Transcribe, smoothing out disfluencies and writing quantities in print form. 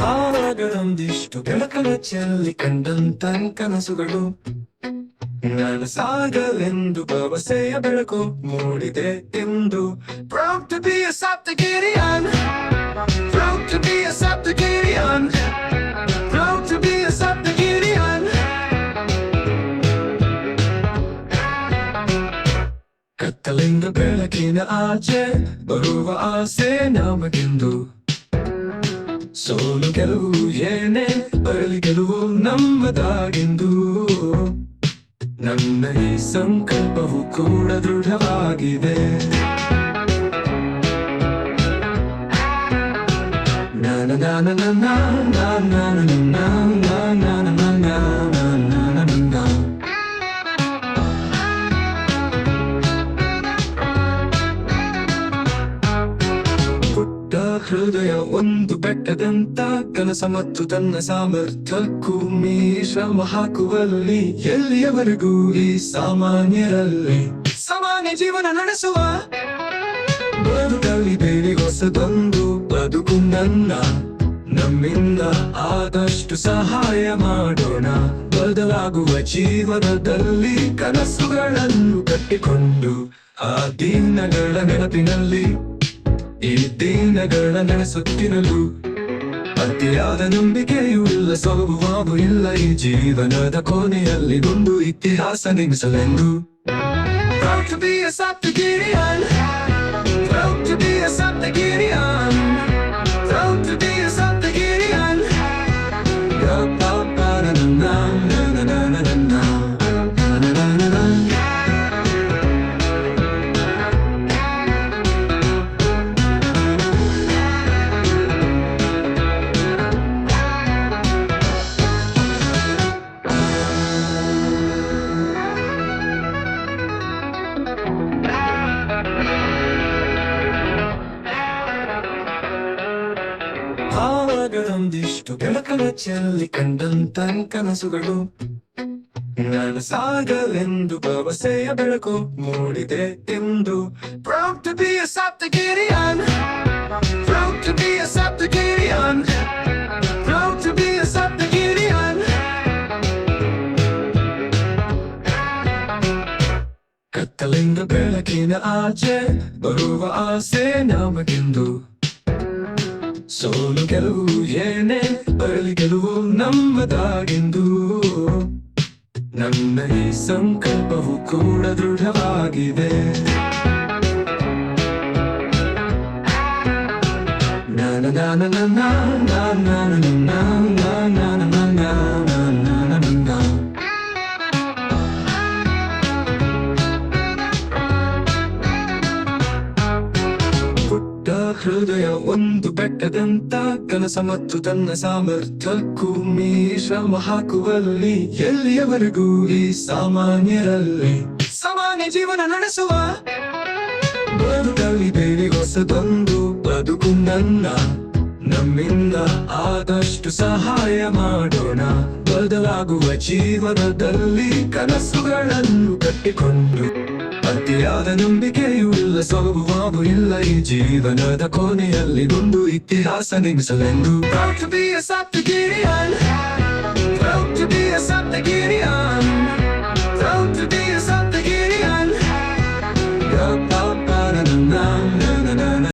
ಆವಾಗದೊಂದಿಷ್ಟು ಬೆಳಕನ ಚೆಲ್ಲಿ ಕಂಡಂತ ಕನಸುಗಳು ನಾನು ಸಾಗಲೆಂದು ಭರವಸೆಯ ಬೆಳಕು ಮೂಡಿದೆ ಎಂದು. Proud to be a Saptagirian, proud to be a Saptagirian, proud to be a Saptagirian. ಕತ್ತಲಿಂದ ಬೆಳಕಿನ ಆಚೆ ಬರುವ ಆಸೆ ನಮಗೆಂದು. ಸೋಲು ಗೆಲುವು ಏನೇ ಬರಲಿ ಗೆಲುವು ನಮ್ಮದಾಗೆಂದು. ನನ್ನ ಈ ಸಂಕಲ್ಪವು ಕೂಡ ದೃಢವಾಗಿದೆ. ನಾನ ನಾನ ನನ್ನ ನಾನ ನನ್ನ ನಾನ ನನ್ನ ನನ್ನ ಪುಟ್ಟ ಹೃದಯ ಒಂದು ಬೆಟ್ಟದಂತ ಕನಸ ಮತ್ತು ತನ್ನ ಸಾಮರ್ಥ್ಯಕ್ಕೂ ಶ್ರಮ ಹಾಕುವಲ್ಲಿ ಎಲ್ಲಿಯವರೆಗೂ ಈ ಸಾಮಾನ್ಯರಲ್ಲಿ ಸಾಮಾನ್ಯ ಜೀವನ ನಡೆಸುವ ಬದುಕಲ್ಲಿ ಬೇರೆ ಹೊಸದೊಂದು ಬದುಕು ನಮ್ಮಿಂದ ಆದಷ್ಟು ಸಹಾಯ ಮಾಡೋಣ. ಬದಲಾಗುವ ಜೀವನದಲ್ಲಿ ಕನಸುಗಳನ್ನು ಕಟ್ಟಿಕೊಂಡು ಆ ದಿನಗಳ ನೆನಪಿನಲ್ಲಿ ಈ ದಿನಗಳ ನೆನೆಸುತ್ತಿರಲು ಅತಿಯಾದ ನಂಬಿಕೆಯೂ ಇಲ್ಲ, ಸೋಲುವಾಗೂ ಇಲ್ಲ. ಈ ಜೀವನದ ಕೊನೆಯಲ್ಲಿ ಒಂದು ಇತಿಹಾಸ ನಿರ್ಮಿಸಲೆಂದು. Proud to be a Saptagirian, proud to be a Saptagirian, proud to be a Saptagirian. ಆವಾಗದೊಂದಿಷ್ಟು ಬೆಳಕನ ಚೆಲ್ಲಿ ಕಂಡಂತ ಕನಸುಗಳು ನಾನು ಸಾಗಲೆಂದು ಭರವಸೆಯ ಬೆಳಕು ಮೂಡಿದೆ ಎಂದು. Proud to be a Saptagirian, proud to be a Saptagirian, proud to be a Saptagirian. ಕತ್ತಲಿಂದ ಬೆಳಕಿನ ಆಚೆ ಬರುವ ಆಸೆ ನಮಗೆಂದು. ಸೋಲು ಗೆಲುವು ಏನೇ ಬರಲಿ ಗೆಲುವು ನಮ್ಮದಾಗೆಂದು. ನನ್ನ ಈ ಸಂಕಲ್ಪವು ಕೂಡ ದೃಢವಾಗಿದೆ. ನಾನ ನಾನ ನನ್ನ ನಾನ ನನ್ನ ನಾನ ನನ್ನ ನನ್ನ ಹೃದಯ ಒಂದು ಬೆಟ್ಟದಂತ ಕನಸ ಮತ್ತು ತನ್ನ ಸಾಮರ್ಥ್ಯಕ್ಕೂ ಶ್ರಮ ಹಾಕುವಲ್ಲಿ ಎಲ್ಲಿಯವರೆಗೂ ಈ ಸಾಮಾನ್ಯರಲ್ಲಿ ಸಾಮಾನ್ಯ ಜೀವನ ನಡೆಸುವ ಬದುಕಲ್ಲಿ ಬೇರೆ ಹೊಸದೊಂದು ಬದುಕು ನಮ್ಮಿಂದ ಆದಷ್ಟು ಸಹಾಯ ಮಾಡೋಣ. ಬದಲಾಗುವ ಜೀವನದಲ್ಲಿ ಕನಸುಗಳನ್ನು ಕಟ್ಟಿಕೊಂಡು ಅತಿಯಾದ ನಂಬಿಕೆಯೂ ಇಲ್ಲ, ಸೋಲುವಾಗೂ ಇಲ್ಲ. ಈ ಜೀವನದ ಕೊನೆಯಲ್ಲಿ ಒಂದು ಇತಿಹಾಸ ನಿರ್ಮಿಸಲೆಂದು. Proud to be a Saptagirian,